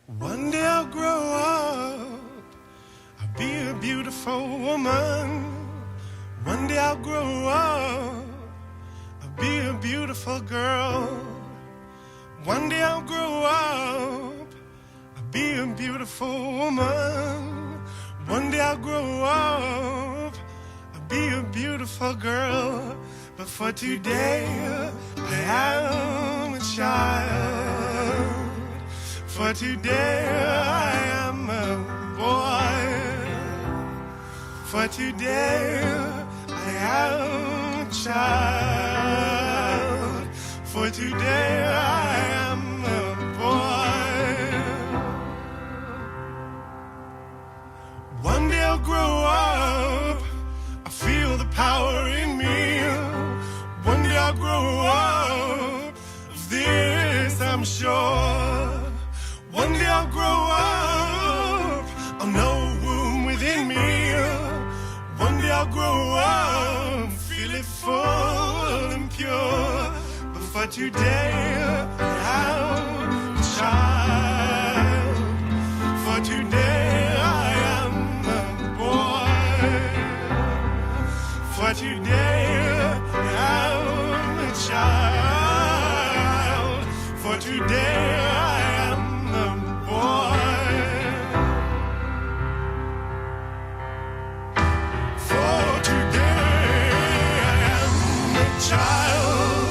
One day I'll grow up, I'll be a beautiful woman. One day I'll grow up, I'll be a beautiful girl. One day I'll grow up, I'll be a beautiful woman. One day I'll grow up, I'll be a beautiful girl. But for today, I am a child. For today, I am a boy. For today, I am a child. For today, I am a boy. One day I'll grow up, I feel the power in me. One day I'll grow up, of this I'm sure. One day I'll grow up, I'll know a womb within me. One day I'll grow up, feel it full and pure. But for today, I'm a child. For today, I am a boy. For today, I'm a child. For today, I am a boy. For today, I am a child.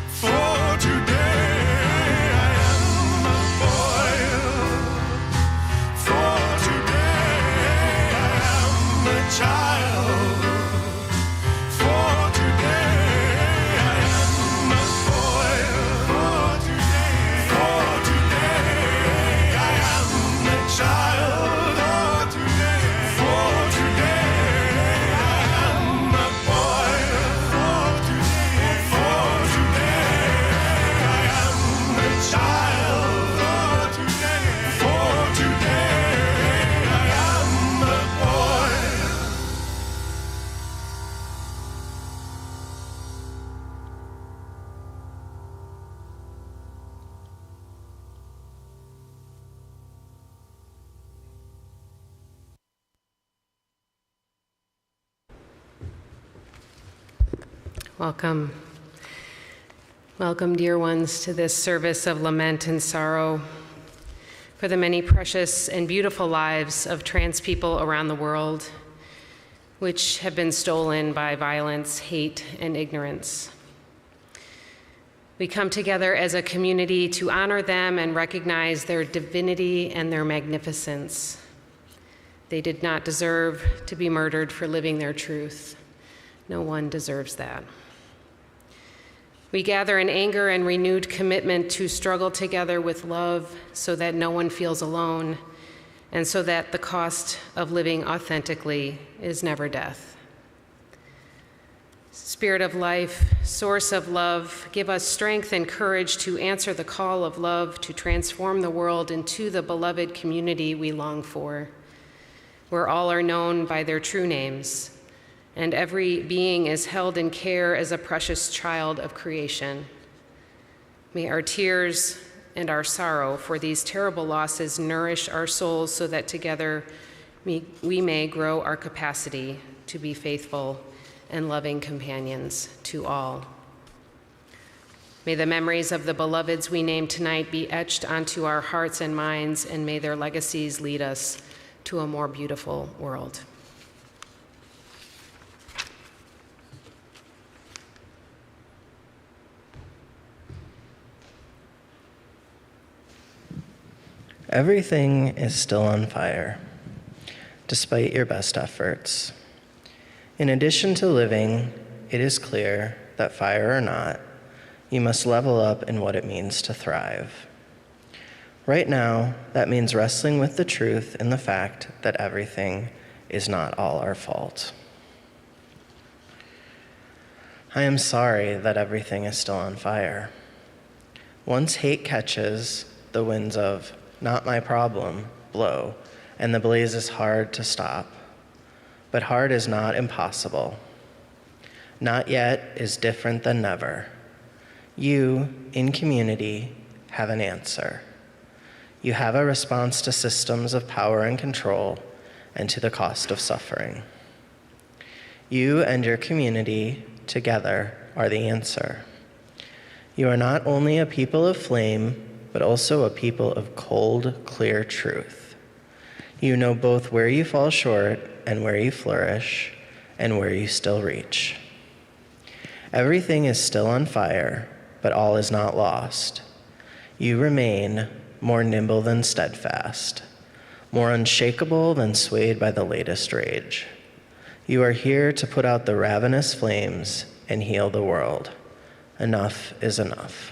For today, I am a boy. For today, I am a child. For today, I am a boy. For today, I am a child. For today, I am a boy. For today, I am a child. For today, I am a boy. Welcome. Welcome, dear ones, to this service of lament and sorrow for the many precious and beautiful lives of trans people around the world, which have been stolen by violence, hate, and ignorance. We come together as a community to honor them and recognize their divinity and their magnificence. They did not deserve to be murdered for living their truth. No one deserves that. We gather in anger and renewed commitment to struggle together with love so that no one feels alone and so that the cost of living authentically is never death. Spirit of life, source of love, give us strength and courage to answer the call of love to transform the world into the beloved community we long for, where all are known by their true names, and every being is held in care as a precious child of creation. May our tears and our sorrow for these terrible losses nourish our souls so that together we may grow our capacity to be faithful and loving companions to all. May the memories of the beloveds we name tonight be etched onto our hearts and minds, and may their legacies lead us to a more beautiful world. Everything is still on fire, despite your best efforts. In addition to living, it is clear that fire or not, you must level up in what it means to thrive. Right now, that means wrestling with the truth and the fact that everything is not all our fault. I am sorry that everything is still on fire. Once hate catches, the winds of "not my problem" blow, and the blaze is hard to stop. But hard is not impossible. Not yet is different than never. You, in community, have an answer. You have a response to systems of power and control and to the cost of suffering. You and your community together are the answer. You are not only a people of flame, but also a people of cold, clear truth. You know both where you fall short and where you flourish and where you still reach. Everything is still on fire, but all is not lost. You remain more nimble than steadfast, more unshakable than swayed by the latest rage. You are here to put out the ravenous flames and heal the world. Enough is enough.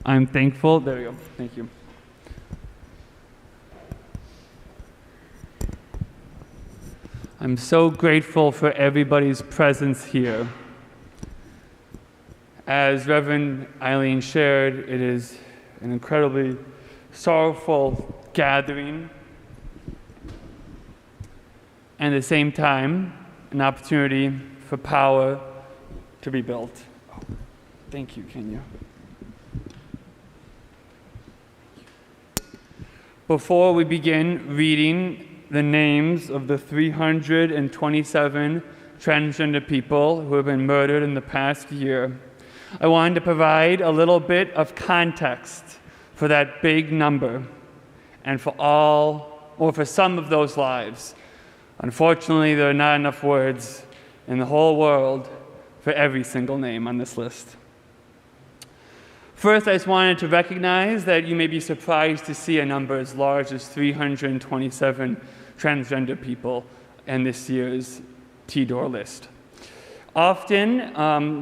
I'm thankful. There we go. Thank you. I'm so grateful for everybody's presence here. As Reverend Eileen shared, it is an incredibly sorrowful gathering, and at the same time, an opportunity for power to be built. Oh, thank you, Kenya. Before we begin reading the names of the 327 transgender people who have been murdered in the past year, I wanted to provide a little bit of context for that big number and for all, or for some of those lives. Unfortunately, there are not enough words in the whole world for every single name on this list. First, I just wanted to recognize that you may be surprised to see a number as large as 327 transgender people in this year's TDOR list. Often,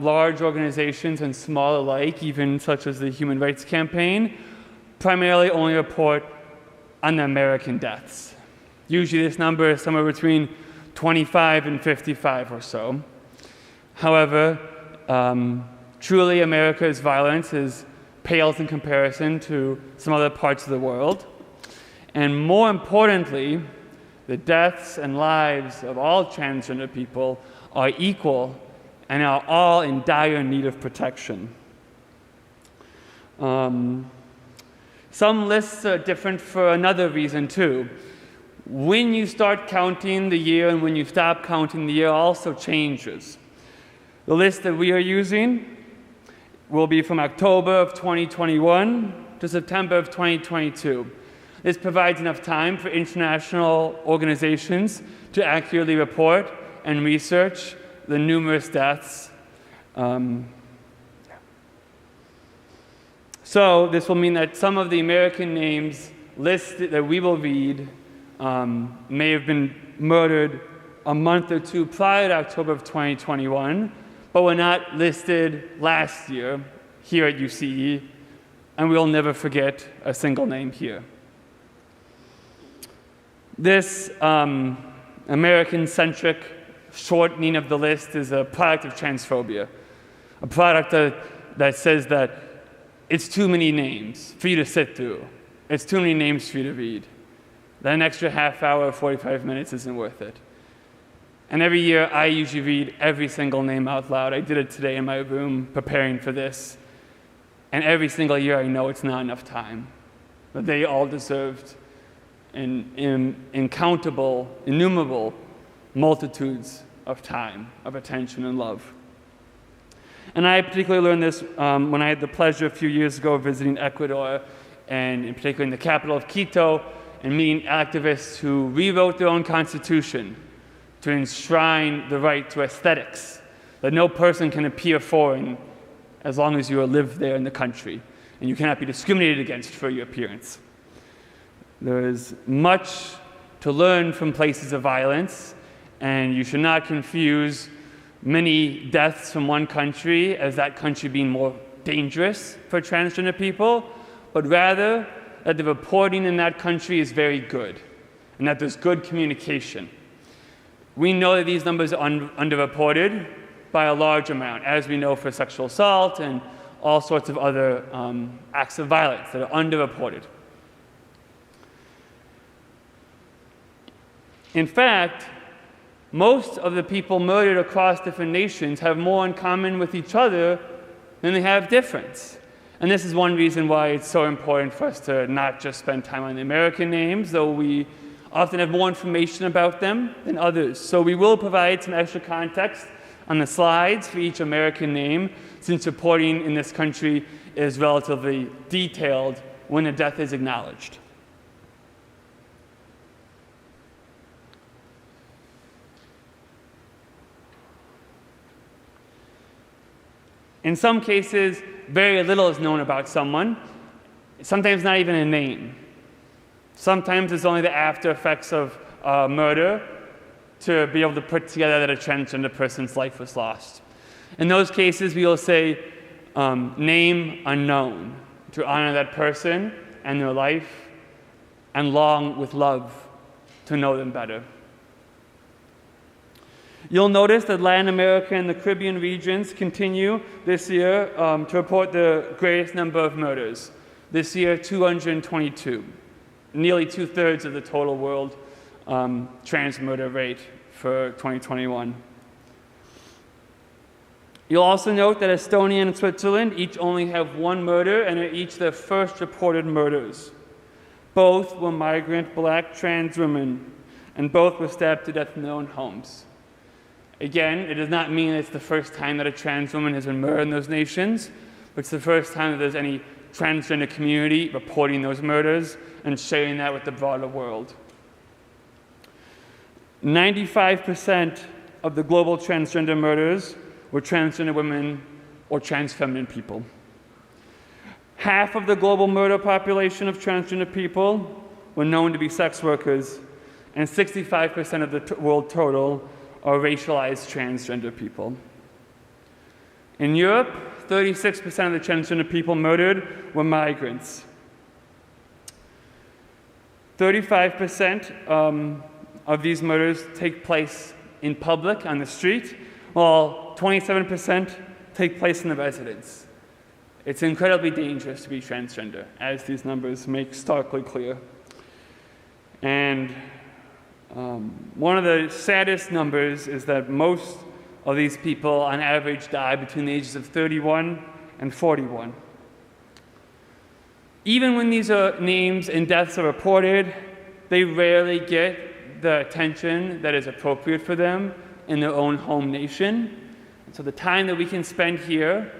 large organizations and small alike, even such as the Human Rights Campaign, primarily only report on the American deaths. Usually this number is somewhere between 25 and 55 or so. However, truly America's violence pales in comparison to some other parts of the world. And more importantly, the deaths and lives of all transgender people are equal and are all in dire need of protection. Some lists are different for another reason too. When you start counting the year and when you stop counting the year also changes. The list that we are using will be from October of 2021 to September of 2022. This provides enough time for international organizations to accurately report and research the numerous deaths. So this will mean that some of the American names listed that we will read may have been murdered a month or two prior to October of 2021, but were not listed last year here at UCE, and we'll never forget a single name here. This American-centric shortening of the list is a product of transphobia, a product that says that it's too many names for you to sit through. It's too many names for you to read. That an extra half hour or 45 minutes isn't worth it. And every year, I usually read every single name out loud. I did it today in my room preparing for this. And every single year, I know it's not enough time. But they all deserved innumerable multitudes of time, of attention and love. And I particularly learned this when I had the pleasure a few years ago of visiting Ecuador, and in particular in the capital of Quito, and meeting activists who rewrote their own constitution to enshrine the right to aesthetics, that no person can appear foreign as long as you live there in the country, and you cannot be discriminated against for your appearance. There is much to learn from places of violence, and you should not confuse many deaths from one country as that country being more dangerous for transgender people, but rather that the reporting in that country is very good and that there's good communication. We know that these numbers are underreported by a large amount, as we know for sexual assault and all sorts of other acts of violence that are underreported. In fact, most of the people murdered across different nations have more in common with each other than they have difference. And this is one reason why it's so important for us to not just spend time on the American names, though we often have more information about them than others. So we will provide some extra context on the slides for each American name, since reporting in this country is relatively detailed when a death is acknowledged. In some cases, very little is known about someone, sometimes not even a name. Sometimes it's only the after effects of murder to be able to put together that a transgender person's life was lost. In those cases, we will say name unknown to honor that person and their life and long with love to know them better. You'll notice that Latin America and the Caribbean regions continue this year to report the greatest number of murders. This year, 222, nearly 2/3 of the total world trans murder rate for 2021. You'll also note that Estonia and Switzerland each only have one murder and are each their first reported murders. Both were migrant black trans women, and both were stabbed to death in their own homes. Again, it does not mean it's the first time that a trans woman has been murdered in those nations, but it's the first time that there's any transgender community reporting those murders and sharing that with the broader world. 95% of the global transgender murders were transgender women or trans feminine people. Half of the global murder population of transgender people were known to be sex workers, and 65% of the world total are racialized transgender people. In Europe, 36% of the transgender people murdered were migrants. 35% of these murders take place in public on the street, while 27% take place in the residence. It's incredibly dangerous to be transgender, as these numbers make starkly clear. And one of the saddest numbers is that most of these people, on average, die between the ages of 31 and 41. Even when these names and deaths are reported, they rarely get the attention that is appropriate for them in their own home nation. So the time that we can spend here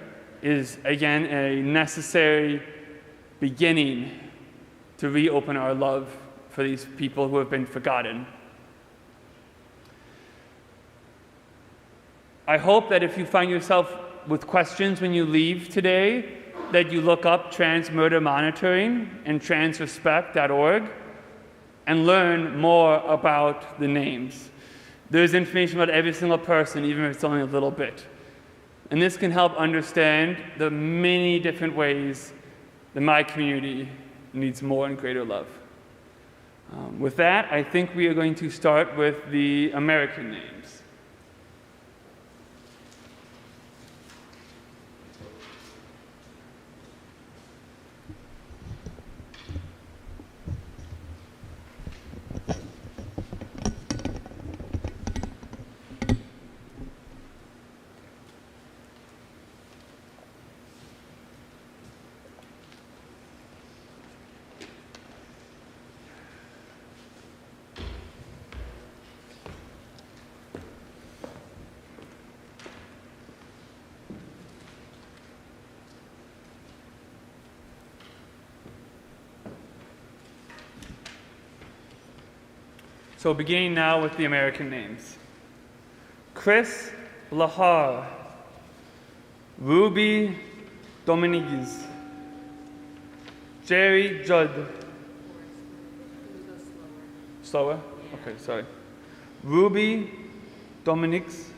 is, again, a necessary beginning to reopen our love for these people who have been forgotten. I hope that if you find yourself with questions when you leave today, that you look up Trans Murder Monitoring and transrespect.org and learn more about the names. There's information about every single person, even if it's only a little bit. And this can help understand the many different ways that my community needs more and greater love. With that, I think we are going to start with the American names. So beginning now with the American names. Chris Lahar, Ruby Dominguez, Jerry Judd, Slower? Okay, sorry. Ruby Dominics.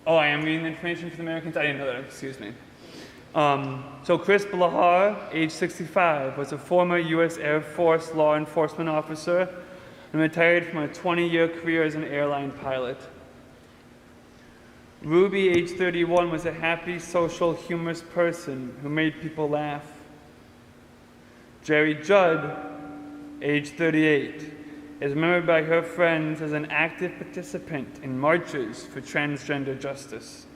Oh, I am reading the information for the Americans? I didn't know that, excuse me. So Chris Blahar, age 65, was a former U.S. Air Force law enforcement officer and retired from a 20-year career as an airline pilot. Ruby, age 31, was a happy, social, humorous person who made people laugh. Jerry Judd, age 38, is remembered by her friends as an active participant in marches for transgender justice.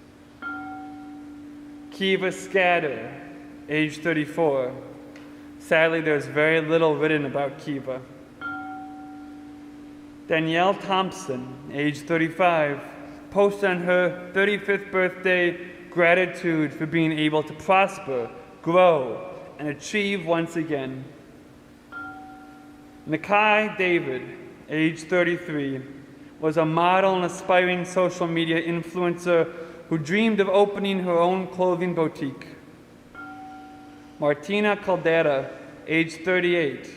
Kiva Scatter, age 34. Sadly, there's very little written about Kiva. Danielle Thompson, age 35, posted on her 35th birthday gratitude for being able to prosper, grow, and achieve once again. Nakai David, age 33, was a model and aspiring social media influencer who dreamed of opening her own clothing boutique. Martina Caldera, age 38,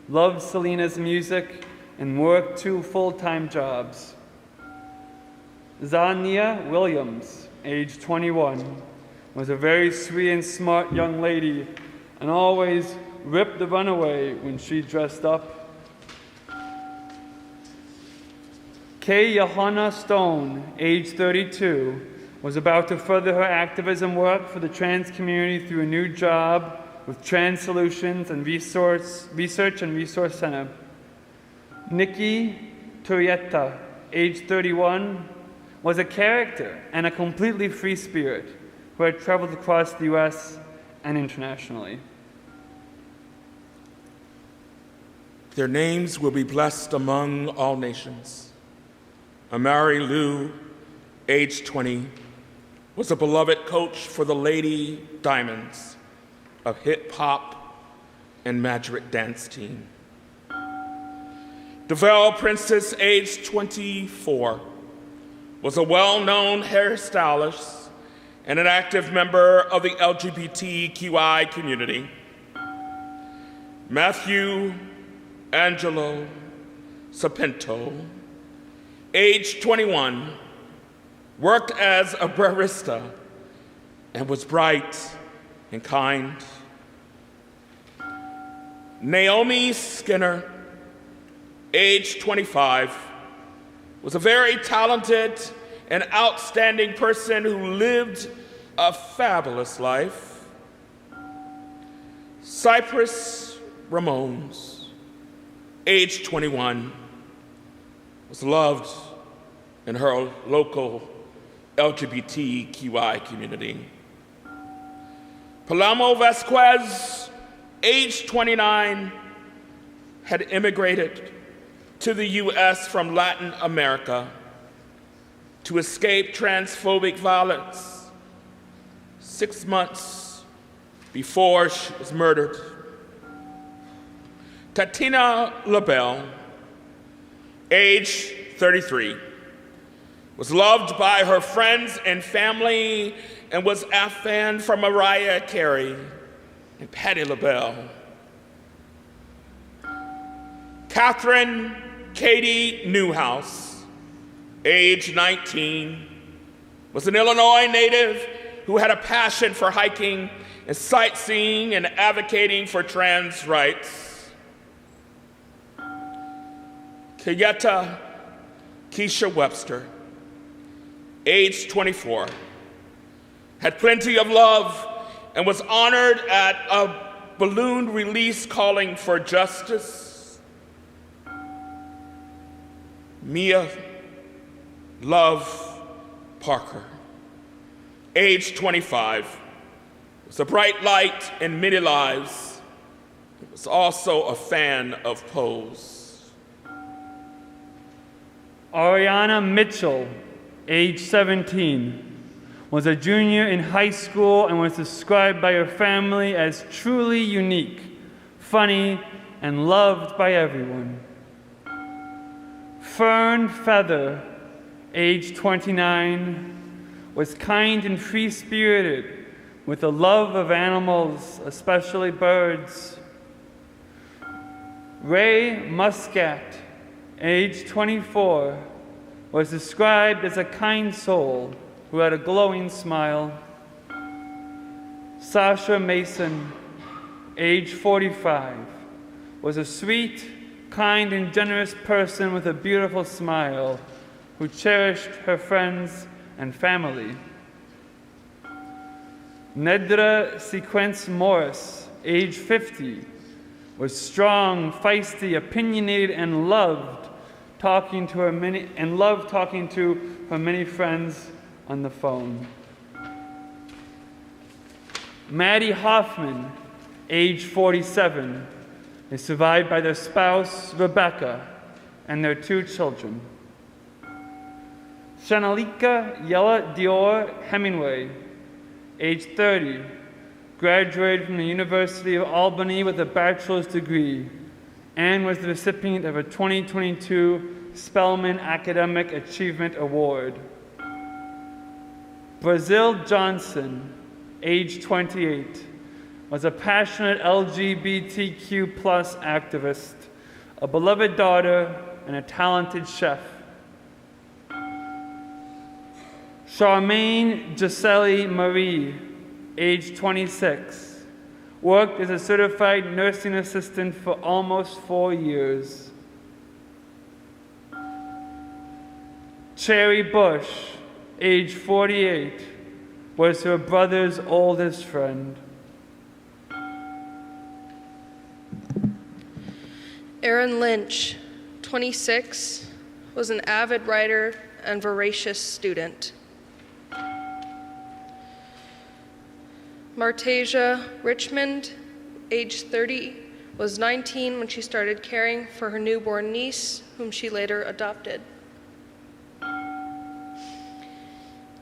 loved Selena's music and worked 2 full-time jobs. Zania Williams, age 21, was a very sweet and smart young lady and always ripped the runaway when she dressed up. Kay Johanna Stone, age 32, was about to further her activism work for the trans community through a new job with Trans Solutions and Research and Resource Center. Nikki Turrieta, age 31, was a character and a completely free spirit who had traveled across the U.S. and internationally. Their names will be blessed among all nations. Amari Lou, age 20, was a beloved coach for the Lady Diamonds, a hip-hop and Madrid dance team. Develle Princess, age 24, was a well-known hairstylist and an active member of the LGBTQI community. Matthew Angelo Sapinto, age 21, worked as a barista and was bright and kind. Naomi Skinner, age 25, was a very talented and outstanding person who lived a fabulous life. Cypress Ramones, age 21, was loved in her local LGBTQI community. Palamo Vasquez, age 29, had immigrated to the U.S. from Latin America to escape transphobic violence 6 months before she was murdered. Tatina LaBelle, age 33, was loved by her friends and family and was a fan from Mariah Carey and Patti LaBelle. Catherine Katie Newhouse, age 19, was an Illinois native who had a passion for hiking and sightseeing and advocating for trans rights. Kayetta Keisha Webster, age 24, had plenty of love and was honored at a balloon release calling for justice. Mia Love Parker, age 25, was a bright light in many lives. He was also a fan of Pose. Ariana Mitchell, age 17, was a junior in high school and was described by her family as truly unique, funny, and loved by everyone. Fern Feather, age 29, was kind and free-spirited with a love of animals, especially birds. Ray Muscat, age 24, was described as a kind soul who had a glowing smile. Sasha Mason, age 45, was a sweet, kind, and generous person with a beautiful smile who cherished her friends and family. Nedra Sequence Morris, age 50, was strong, feisty, opinionated, and loved talking to her many friends on the phone. Maddie Hoffman, age 47, is survived by their spouse, Rebecca, and their 2 children. Shanalika Yella Dior Hemingway, age 30, graduated from the University of Albany with a bachelor's degree and was the recipient of a 2022 Spelman Academic Achievement Award. Brazil Johnson, age 28, was a passionate LGBTQ+ activist, a beloved daughter, and a talented chef. Charmaine Giselle Marie, age 26, worked as a certified nursing assistant for almost 4 years. Cherry Bush, age 48, was her brother's oldest friend. Aaron Lynch, 26, was an avid writer and voracious student. Martasia Richmond, age 30, was 19 when she started caring for her newborn niece, whom she later adopted.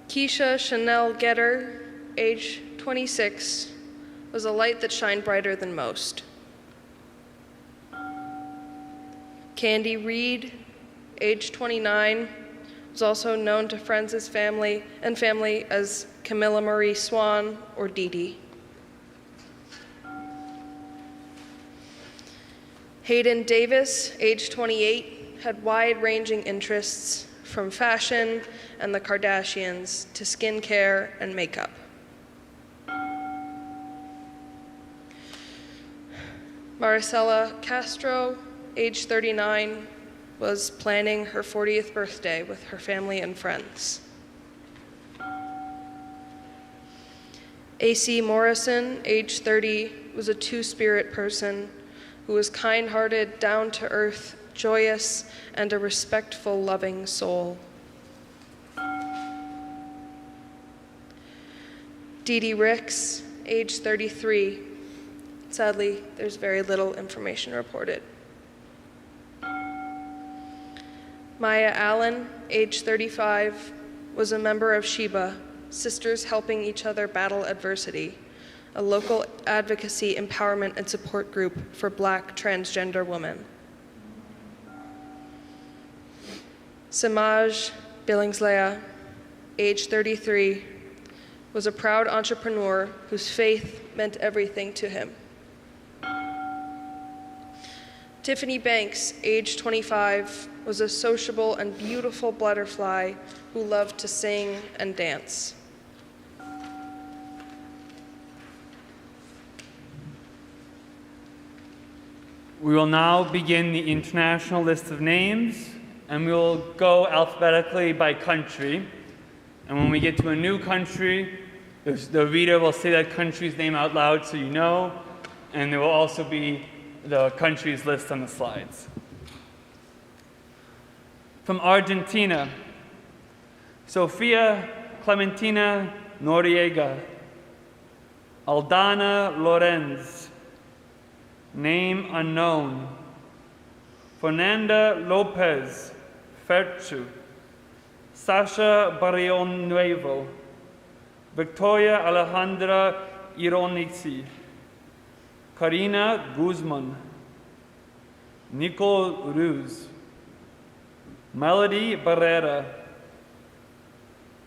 Keisha Chanel Getter, age 26, was a light that shined brighter than most. Candy Reed, age 29, was also known to friends and family as Camilla Marie Swan or Dee Dee. Hayden Davis, age 28, had wide-ranging interests from fashion and the Kardashians to skincare and makeup. Maricela Castro, age 39, was planning her 40th birthday with her family and friends. A.C. Morrison, age 30, was a two-spirit person who was kind-hearted, down-to-earth, joyous, and a respectful, loving soul. Dee Dee Ricks, age 33. Sadly, there's very little information reported. Maya Allen, age 35, was a member of Sheba, Sisters Helping Each Other Battle Adversity, a local advocacy, empowerment, and support group for Black transgender women. Samaj Billingslea, age 33, was a proud entrepreneur whose faith meant everything to him. Tiffany Banks, age 25, was a sociable and beautiful butterfly who loved to sing and dance. We will now begin the international list of names, and we will go alphabetically by country. And when we get to a new country, the reader will say that country's name out loud so you know, and there will also be the country's list on the slides. From Argentina, Sofia Clementina Noriega, Aldana Lorenz, name unknown, Fernanda Lopez Ferchu, Sasha Barrion Nuevo, Victoria Alejandra Ironici, Karina Guzman, Nicole Ruz, Melody Barrera.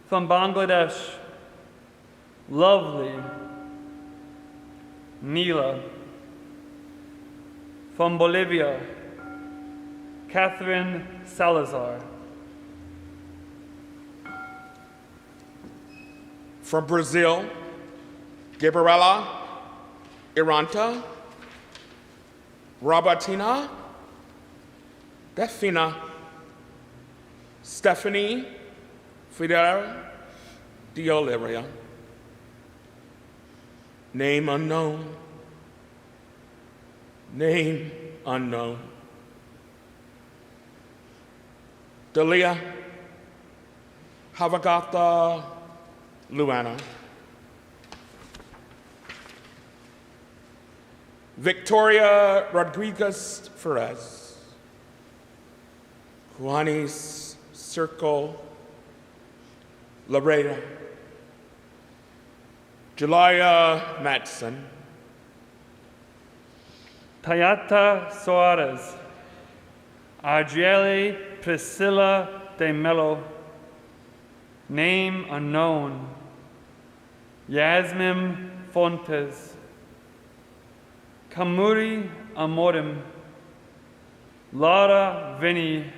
From Bangladesh, Lovely, Neela. From Bolivia, Catherine Salazar. From Brazil, Gabriela Iranta, Robertina, Defina, Stephanie Fidel de Oliveira. Name unknown. Name unknown. Dalia Havagata Luana. Victoria Rodriguez Ferez. Juanis Circo Lareda. Julia Matson. Tayata Soares. Argeli Priscilla de Mello. Name unknown. Yasmin Fontes. Kamuri Amorim. Laura Vinny.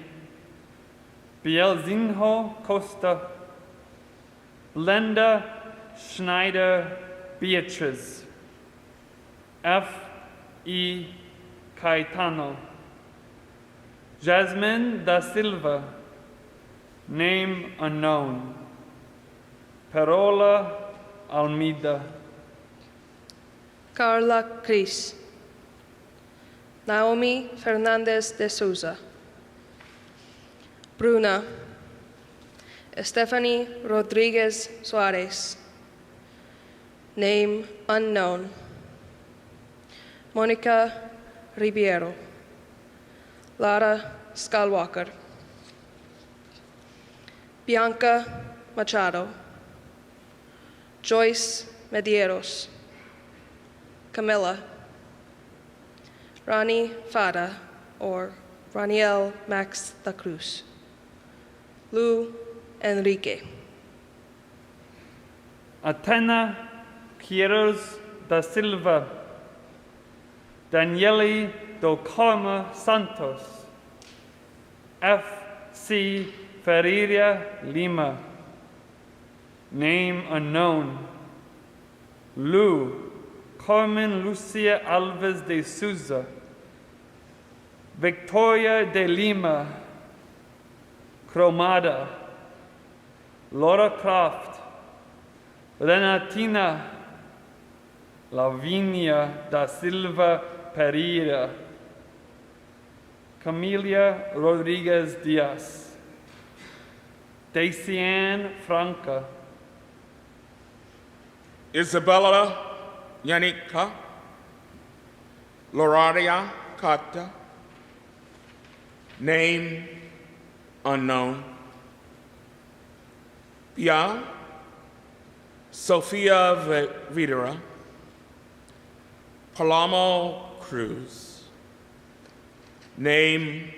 Bielzinho Costa. Blenda Schneider Beatriz. F. E. Caetano. Jasmine da Silva. Name unknown. Perola Almeida. Carla Cris. Naomi Fernandez de Souza. Bruna. Stephanie Rodriguez Suarez. Name unknown. Monica Ribeiro. Lara Skywalker. Bianca Machado. Joyce Medeiros. Camilla. Rani Fada, or Raniel Max da Cruz. Lou Enrique. Atena Quiros da Silva. Daniele do Carmo Santos. F. C. Ferreira Lima. Name unknown. Lou Carmen Lucia Alves de Souza. Victoria de Lima. Cromada. Laura Croft. Renatina Lavinia da Silva Pereira. Camelia Rodriguez Diaz. Dacianne Franca. Isabella Yanika. Loradia Kata. Name unknown. Pia Sofia Videra. Palamo Cruz. Name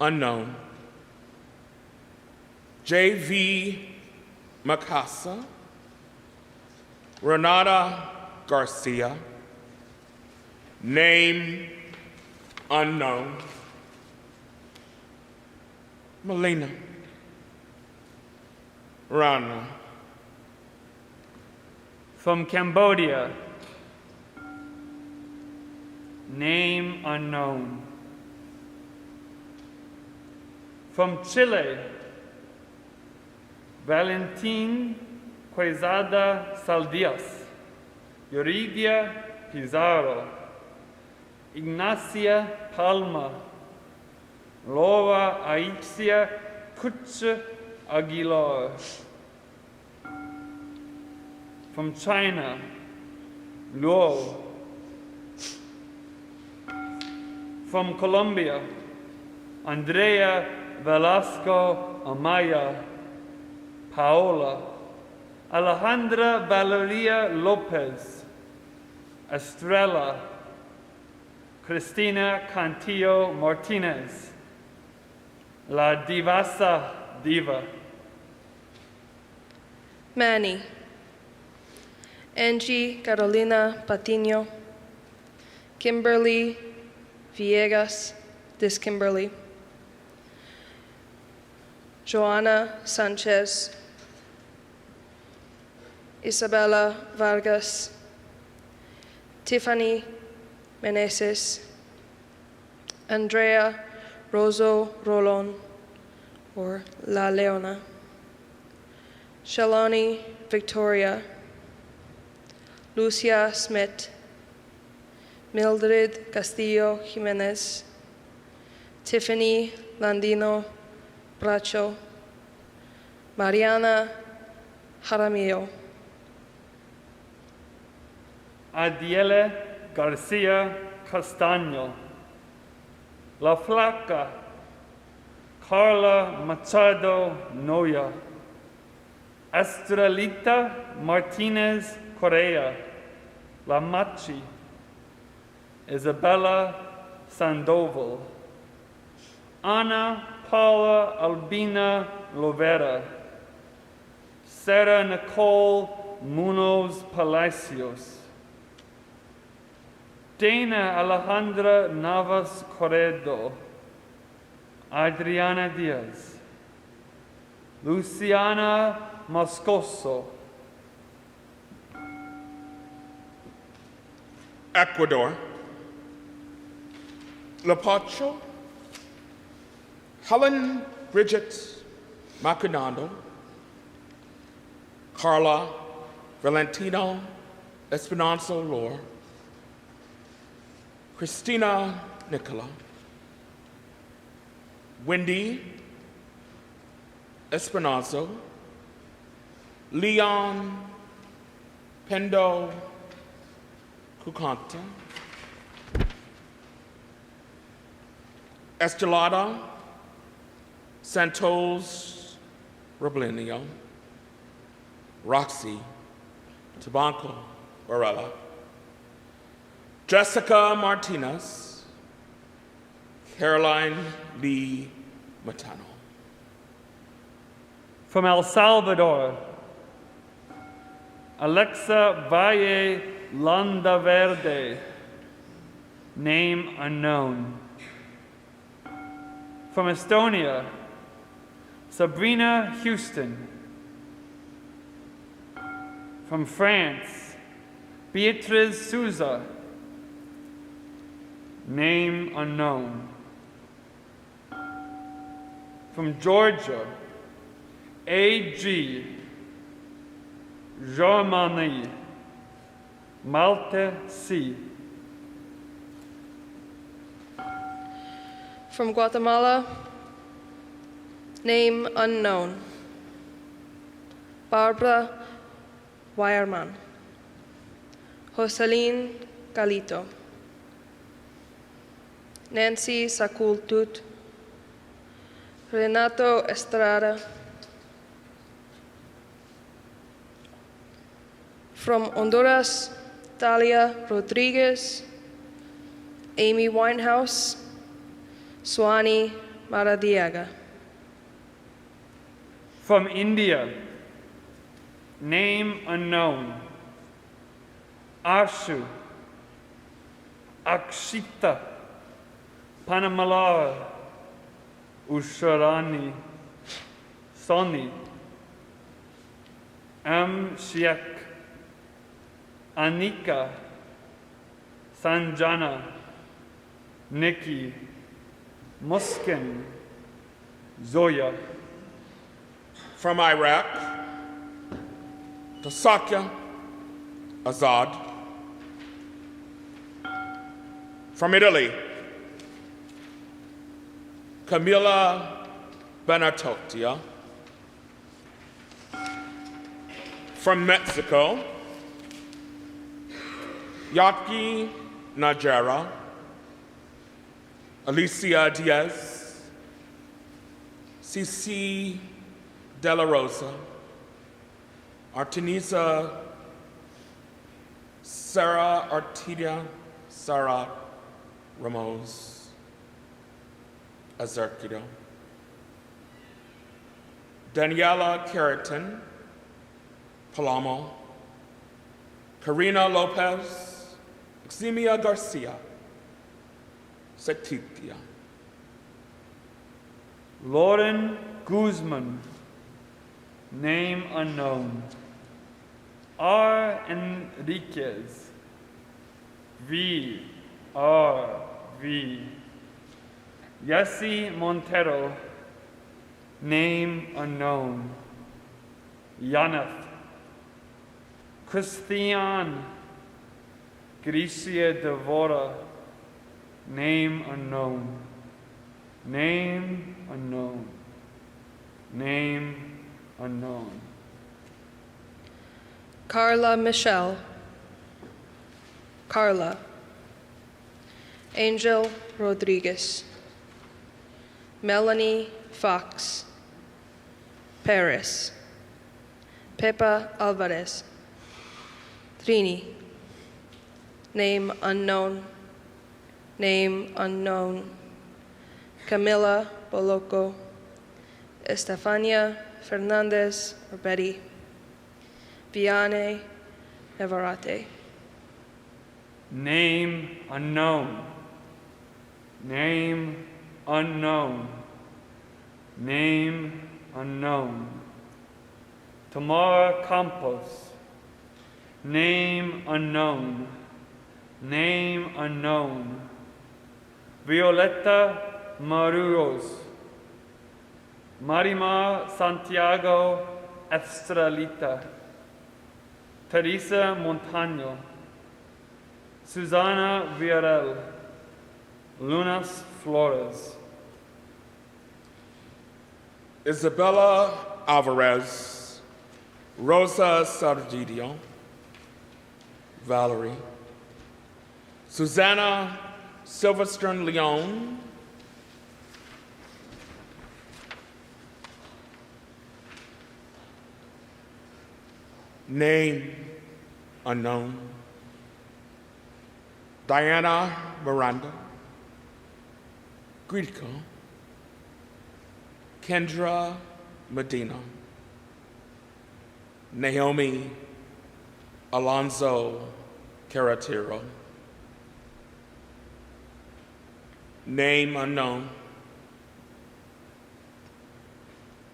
unknown. J.V. Macasa. Renata Garcia. Name unknown. Melina. Rana. From Cambodia. Name unknown. From Chile. Valentin Quezada Saldias. Yuridia Pizarro. Ignacia Palma. Laura Aixia Kutche Aguilar. From China, Luo. From Colombia, Andrea Velasco Amaya. Paola. Alejandra Valeria Lopez. Estrella. Cristina Cantillo Martinez. La Divasa Diva. Manny. Angie Carolina Patino. Kimberly Villegas, Kimberly. Joana Sanchez, Isabella Vargas, Tiffany Meneses, Andrea Rosso Rolon, or La Leona, Shaloni Victoria, Lucia Smith, Mildred Castillo Jimenez, Tiffany Landino Bracho, Mariana Jaramillo, Adiele Garcia Castaño, La Flaca, Carla Machado Noya, Estrelita Martinez Correa, La Machi, Isabella Sandoval, Ana Paula Albina Lovera, Sarah Nicole Munoz Palacios, Dana Alejandra Navas Corredo, Adriana Diaz, Luciana Moscoso, Ecuador, Lapacho, Helen Bridget Macunando, Carla Valentino Esperanza Lore, Christina Nicola, Wendy Esperanza, Leon Pendo Cucanta, Estelada Santos Roblenio, Roxy Tabanco Varela, Jessica Martinez, Caroline Lee Matano. From El Salvador, Alexa Valle Landaverde, name unknown. From Estonia, Sabrina Houston. From France, Beatriz Souza, name unknown. From Georgia, A.G. Germany, Malte C. From Guatemala, name unknown, Barbara Weierman, Joseline Galito, Nancy Sacultut, Renato Estrada. From Honduras, Talia Rodriguez, Amy Winehouse, Swani Maradiaga. From India, name unknown, Ashu, Akshita, Panamalar, Usharani, Soni, M. Shiek, Anika, Sanjana, Nikki, Muskin, Zoya. From Iraq, Tasakya Azad. From Italy, Camilla Benatotia. From Mexico, Yaki Najera, Alicia Diaz, Cici De La Rosa, Artemisa Sarah Artidia, Sarah Ramos Azarkido, Daniela Carrington, Palamo, Karina Lopez, Ximia Garcia, Setitia. Lauren Guzman, name unknown. R. Enriquez, V. Yessi Montero, name unknown. Yaneth. Christian Gricia Devora, name unknown. Name unknown. Name unknown. Carla Michelle. Carla. Angel Rodriguez. Melanie Fox. Paris. Pepa Alvarez. Trini. Name unknown. Name unknown. Camila Boloco. Estefania Fernandez or Betty. Viane Navarrete. Name unknown. Name unknown. Name unknown. Tamara Campos. Name unknown. Name unknown. Violeta Maruros. Marimar Santiago Estrelita. Teresa Montaño. Susana Villarreal. Lunas Flores. Isabella Alvarez. Rosa Sardidio. Valerie. Susanna Silverstern Leon. Name unknown. Diana Miranda. Grieco. Kendra Medina. Naomi Alonso Carretero. Name unknown.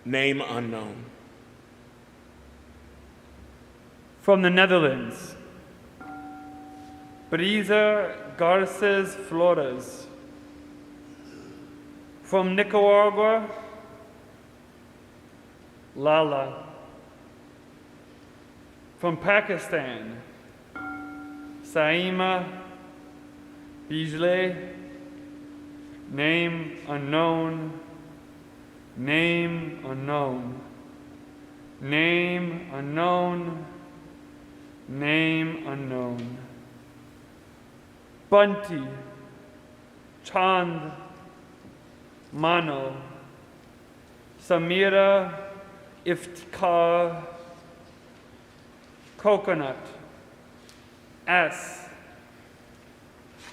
Name unknown. From the Netherlands, Brisa Garces Flores. From Nicaragua, Lala. From Pakistan, Saima Bijle, name unknown, name unknown, name unknown, name unknown. Bunty, Chand, Mano, Samira Iftikhar, Coconut, S,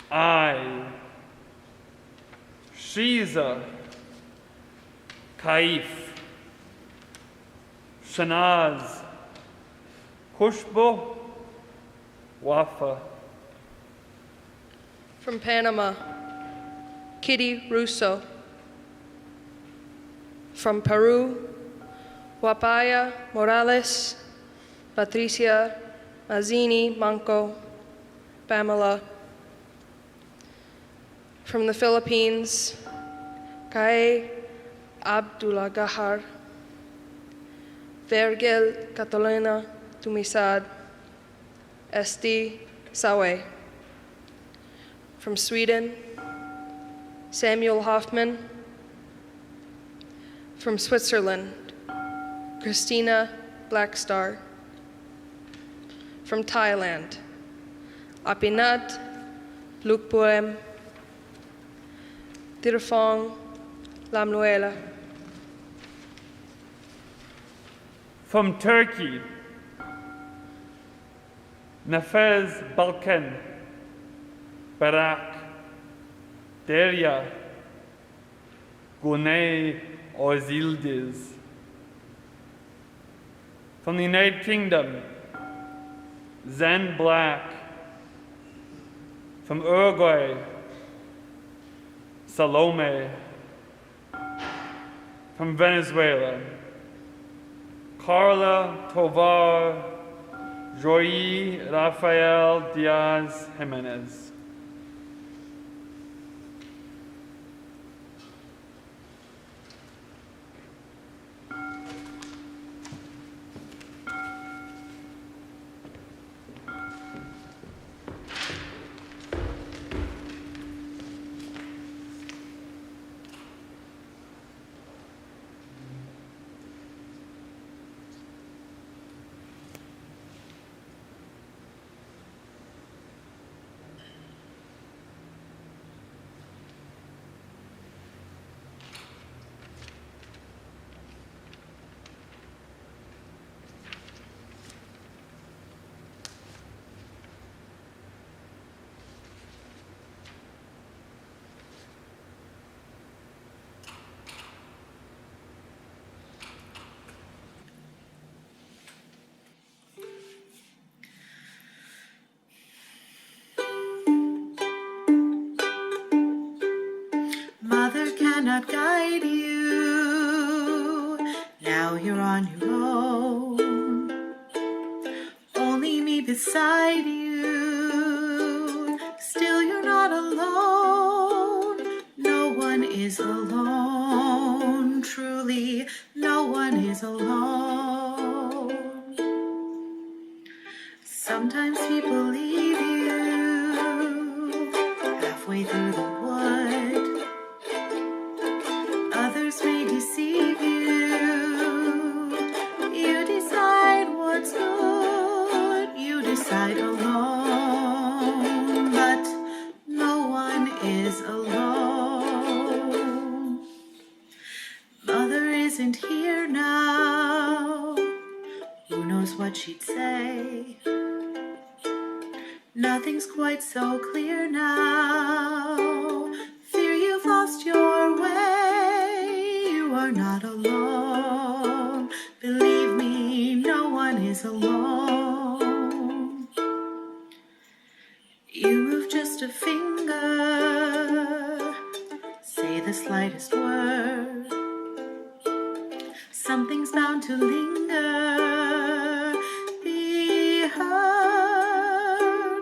I, Shiza, Kaif, Shanaz, Khushbu, Wafa. From Panama, Kitty Russo. From Peru, Wapaya Morales, Patricia Mazzini Manco, Pamela. From the Philippines, Kae Abdullah Gahar, Vergel Catalina Tumisad, Esti Sawe. From Sweden, Samuel Hoffman. From Switzerland, Christina Blackstar. From Thailand, Apinat Lukpuem, Tirfong Lamnuela. From Turkey, Nafez Balkan, Barak, Derya, Gunay Ozildiz. From the United Kingdom, Zen Black. From Uruguay, Salome. From Venezuela, Carla Tovar Joy Rafael Diaz Jimenez. Mother cannot guide you, now you're on your own. Only me beside you, still you're not alone. No one is alone, truly, no one is alone. Sometimes people leave you halfway through the wood. Others may deceive you. You decide what's good. You decide alone. But no one is alone. Mother isn't here now. Who knows what she'd say? Nothing's quite so clear now. Fear you've lost your way. You are not alone. Believe me, no one is alone. You move just a finger, say the slightest word. Something's bound to linger, be heard.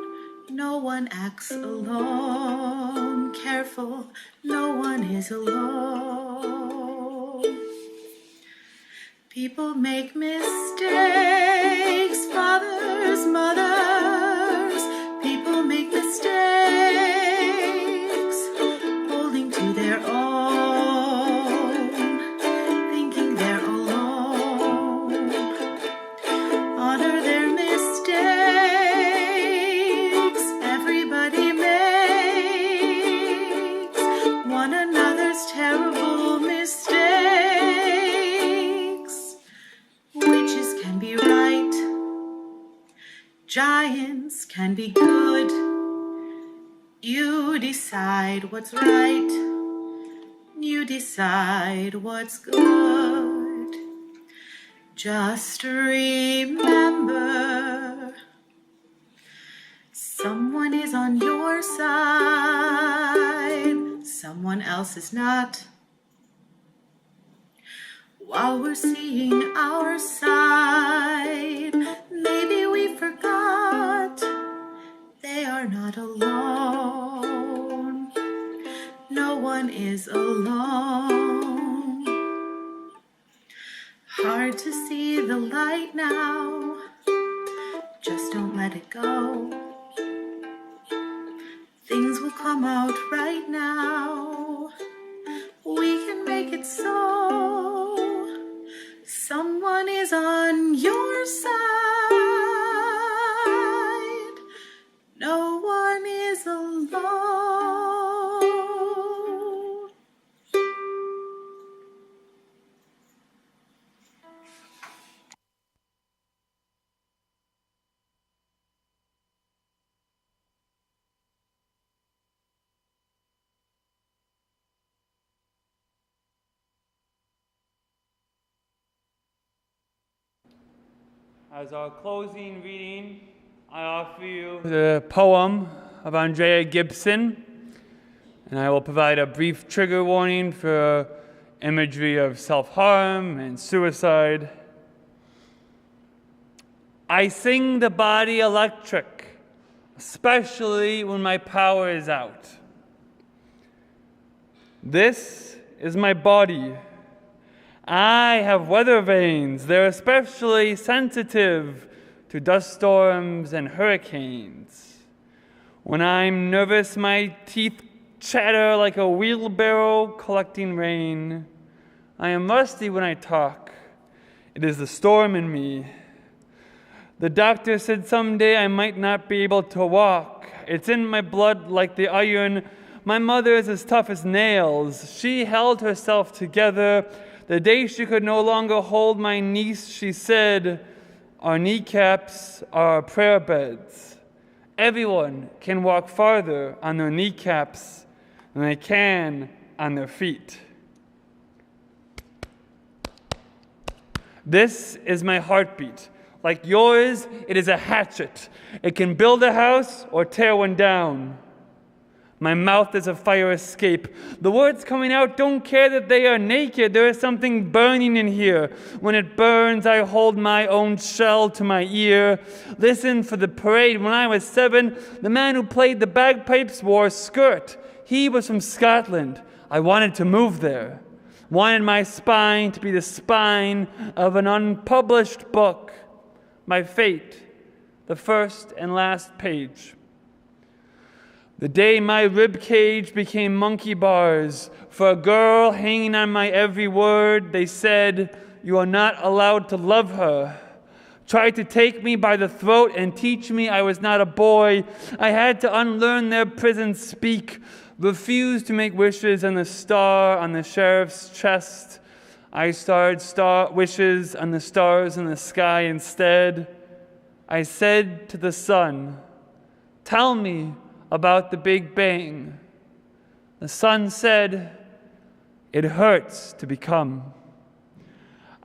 No one acts alone. Careful, no one is alone. People make mistakes, fathers, mothers. People make mistakes, holding to their own, thinking they're alone. Honor their mistakes, everybody makes one another's terrible mistakes. Witches can be right, giants can be good. You decide what's right, you decide what's good. Just remember, someone is on your side, someone else is not. While we're seeing our side, maybe we forgot they are not alone. No one is alone. Hard to see the light now, just don't let it go. Things will come out right now. We can make it so. Someone is on your side. No one is alone. As our closing reading, I offer you the poem of Andrea Gibson, And I will provide a brief trigger warning for imagery of self-harm and suicide. I sing the body electric, especially when my power is out. This is my body. I have weather vanes. They're especially sensitive to dust storms and hurricanes. When I'm nervous, my teeth chatter like a wheelbarrow collecting rain. I am rusty when I talk. It is the storm in me. The doctor said someday I might not be able to walk. It's in my blood like the iron. My mother is as tough as nails. She held herself together. The day she could no longer hold my niece, she said, "Our kneecaps are our prayer beds." Everyone can walk farther on their kneecaps than they can on their feet. This is my heartbeat. Like yours, it is a hatchet. It can build a house or tear one down. My mouth is a fire escape. The words coming out don't care that they are naked. There is something burning in here. When it burns, I hold my own shell to my ear. Listen for the parade. When I was 7, the man who played the bagpipes wore a skirt. He was from Scotland. I wanted to move there. Wanted my spine to be the spine of an unpublished book. My fate, the first and last page. The day my rib cage became monkey bars, for a girl hanging on my every word, they said, "You are not allowed to love her." Tried to take me by the throat and teach me I was not a boy. I had to unlearn their prison speak, refused to make wishes on the star on the sheriff's chest. I started wishes on the stars in the sky instead. I said to the sun, "Tell me about the Big Bang." The sun said, "It hurts to become."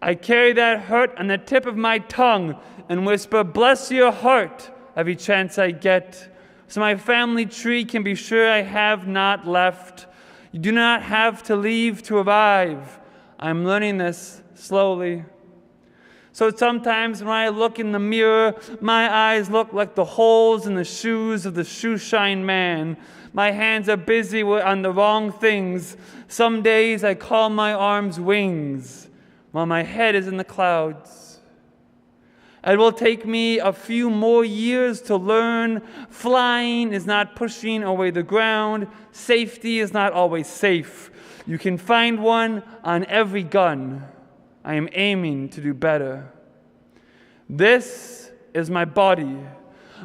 I carry that hurt on the tip of my tongue and whisper, "Bless your heart," every chance I get, so my family tree can be sure I have not left. You do not have to leave to arrive. I'm learning this slowly. So sometimes when I look in the mirror, my eyes look like the holes in the shoes of the shoeshine man. My hands are busy on the wrong things. Some days I call my arms wings, while my head is in the clouds. It will take me a few more years to learn. Flying is not pushing away the ground. Safety is not always safe. You can find one on every gun. I am aiming to do better. This is my body.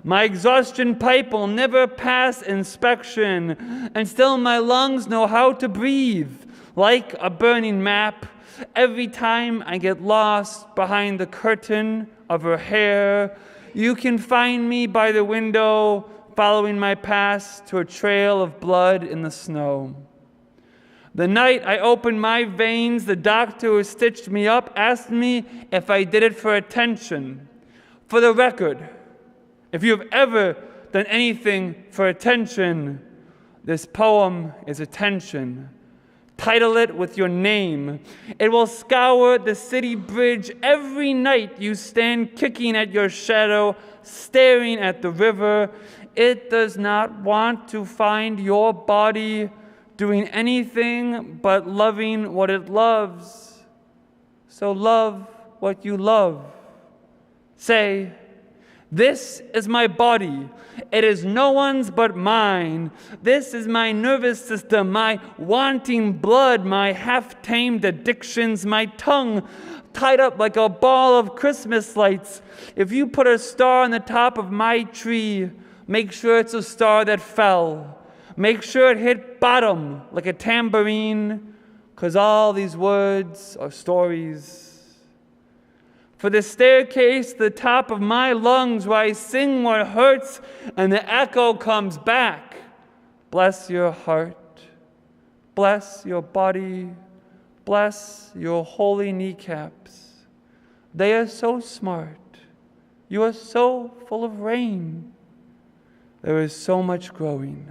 My exhaustion pipe will never pass inspection, and still my lungs know how to breathe, like a burning map. Every time I get lost behind the curtain of her hair, you can find me by the window, following my past to a trail of blood in the snow. The night I opened my veins, the doctor who stitched me up asked me if I did it for attention. For the record, if you have ever done anything for attention, this poem is attention. Title it with your name. It will scour the city bridge every night you stand kicking at your shadow, staring at the river. It does not want to find your body doing anything but loving what it loves. So love what you love. Say, "This is my body. It is no one's but mine. This is my nervous system, my wanting blood, my half-tamed addictions, my tongue tied up like a ball of Christmas lights. If you put a star on the top of my tree, make sure it's a star that fell. Make sure it hit bottom like a tambourine, 'cause all these words are stories. For the staircase, the top of my lungs, where I sing what hurts and the echo comes back. Bless your heart, bless your body, bless your holy kneecaps. They are so smart. You are so full of rain. There is so much growing.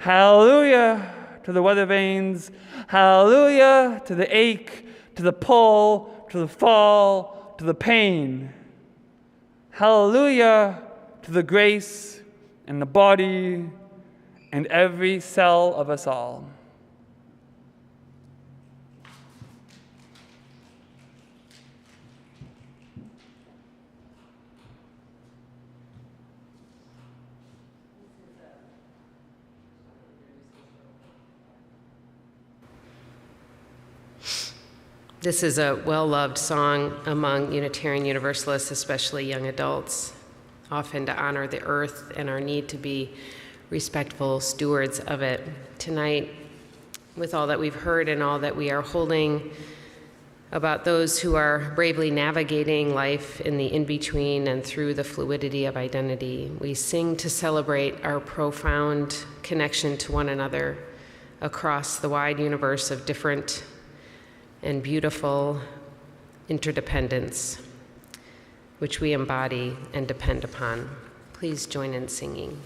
Hallelujah to the weather vanes. Hallelujah to the ache, to the pull, to the fall, to the pain. Hallelujah to the grace and the body and every cell of us all. This is a well-loved song among Unitarian Universalists, especially young adults, often to honor the earth and our need to be respectful stewards of it. Tonight, with all that we've heard and all that we are holding about those who are bravely navigating life in the in-between and through the fluidity of identity, we sing to celebrate our profound connection to one another across the wide universe of different and beautiful interdependence, which we embody and depend upon. Please join in singing.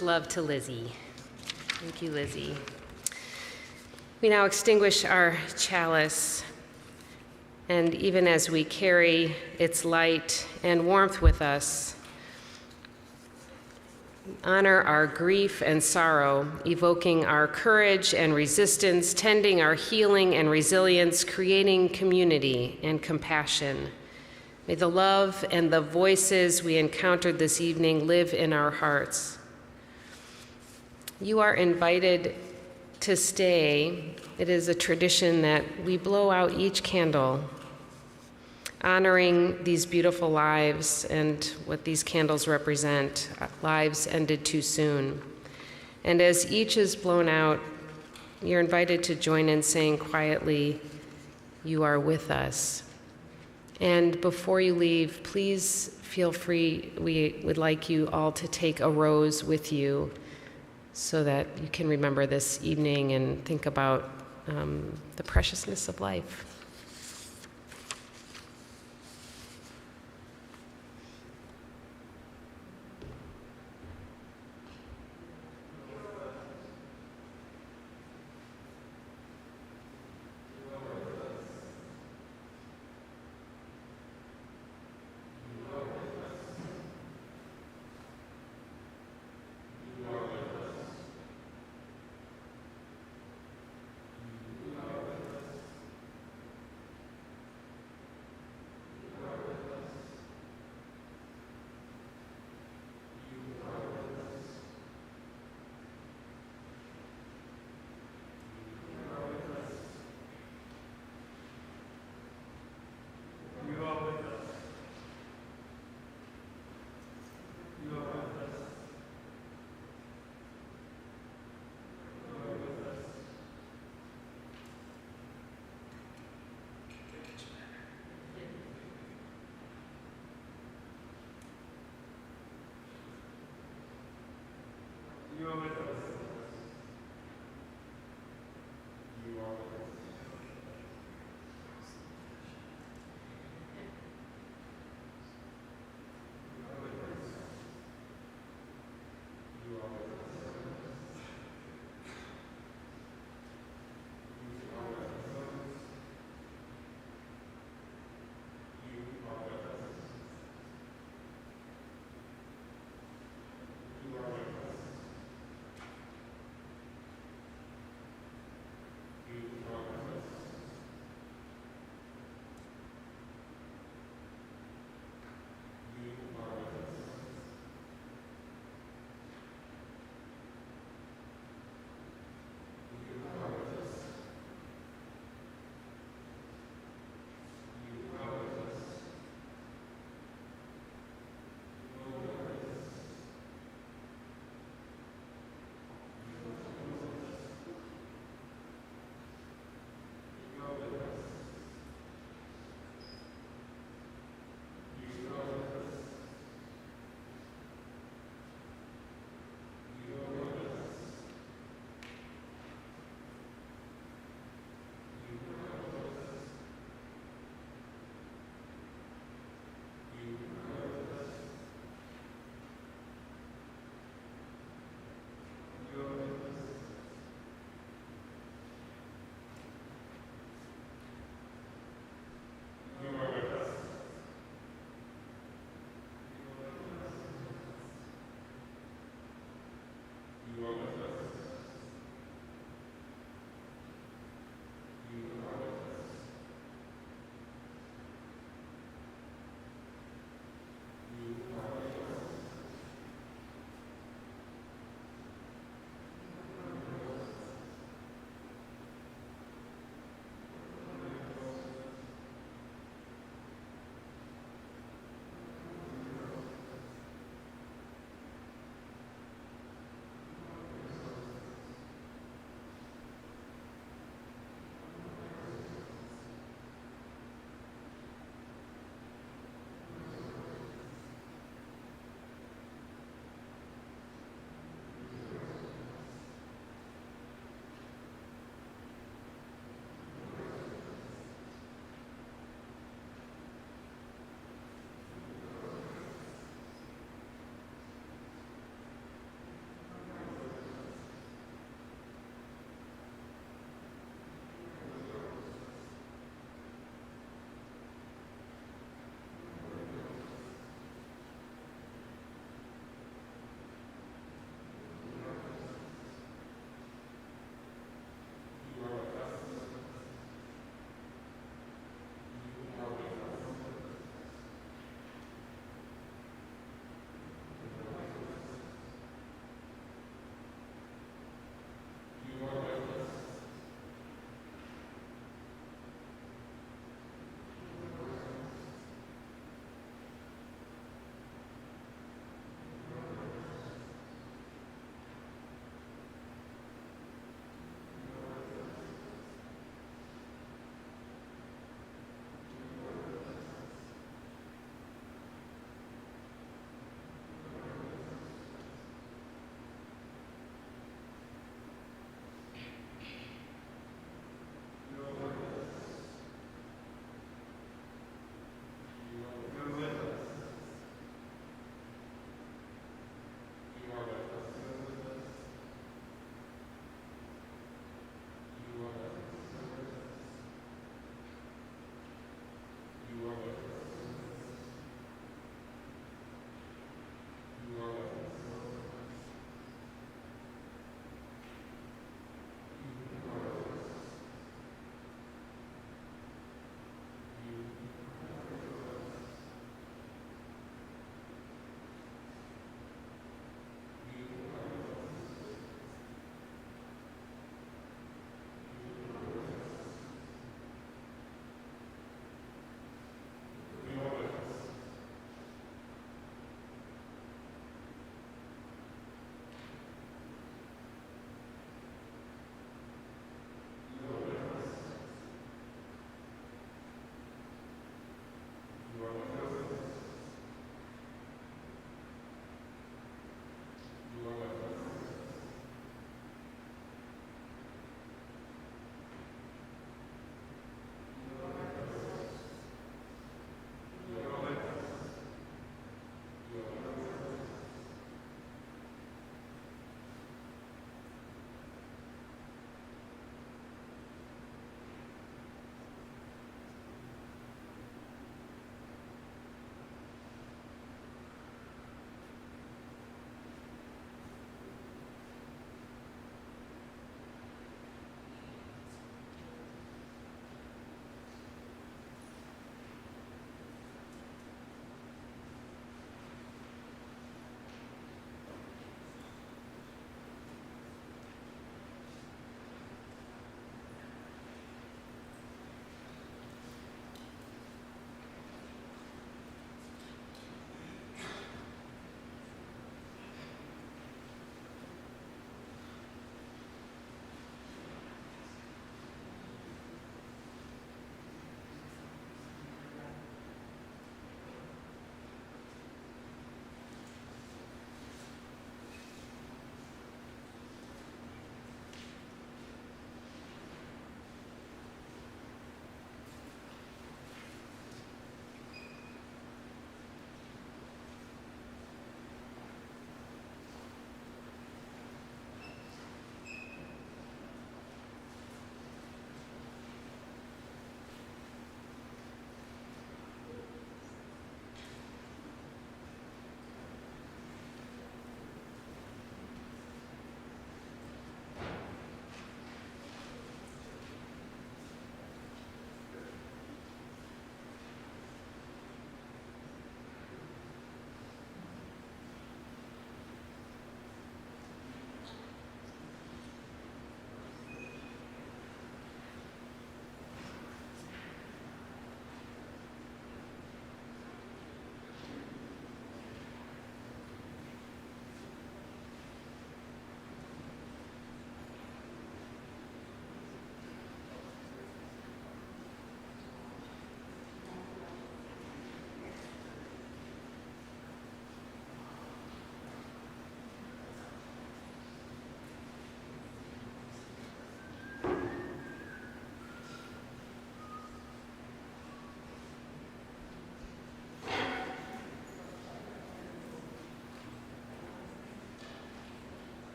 Love to Lizzie. Thank you, Lizzie. We now extinguish our chalice, and even as we carry its light and warmth with us, honor our grief and sorrow, evoking our courage and resistance, tending our healing and resilience, creating community and compassion. May the love and the voices we encountered this evening live in our hearts. You are invited to stay. It is a tradition that we blow out each candle, honoring these beautiful lives and what these candles represent, lives ended too soon. And as each is blown out, you're invited to join in saying quietly, "You are with us." And before you leave, please feel free. We would like you all to take a rose with you so that you can remember this evening and think about the preciousness of life.